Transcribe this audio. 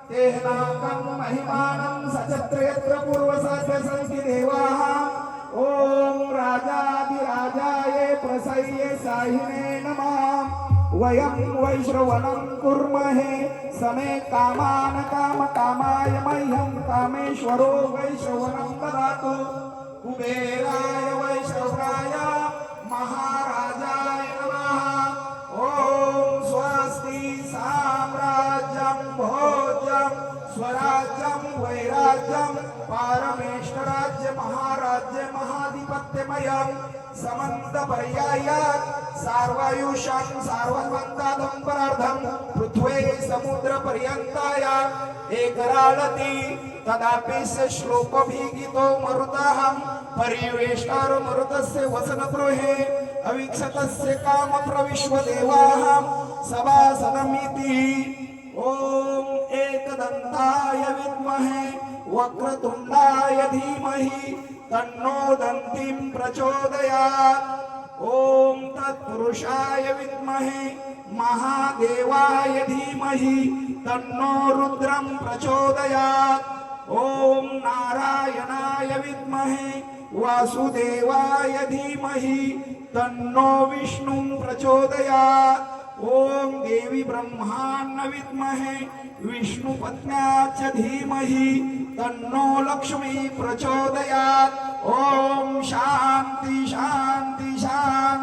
तेहनाकं महिमानं सचत्र यत्र पूर्वसाध्य सन्ति देवाः ॐ राजाधिराजाय प्रसह्ये साहिने नमः वयं वैश्रवणं कुर्महे समे कामान कामकामाय मह्यं कामेश्वरो वैश्रवणं ददातु कुबेराय वैश्रवाय महाराजाय नमः ॐ स्वस्ति साम्राज्यं भोज्यं स्वराज्यं वैराज्यं पारमेष्ठराज्य महाराज्य महाधिपत्यमयं समन्तपर्यायात् सार्वायुषं सार्वभक्तादं परार्धं पृथ्वे समुद्रपर्यन्ताय एकराळति तदापि स श्लोकभिगीतो मरुतः परिवेष्टार मरुतस्य वसनगृहे अवीक्षतस्य कामप्रविश्वदेवाः सभासदमिति ॐ एकदन्ताय विद्महे वक्रतुण्डाय धीमहि तन्नो दन्तिं प्रचोदयात् ॐ तत्पुरुषाय विद्महे महादेवाय धीमहि तन्नो रुद्रं प्रचोदयात् ॐ नारायणाय विद्महे वासुदेवाय धीमहि तन्नो विष्णुं प्रचोदयात् ॐ देवी ब्रह्माण्ड विद्महे विष्णुपत्न्या च धीमहि तन्नो लक्ष्मी प्रचोदयात् ॐ शान्ति शान्ति शान्ति।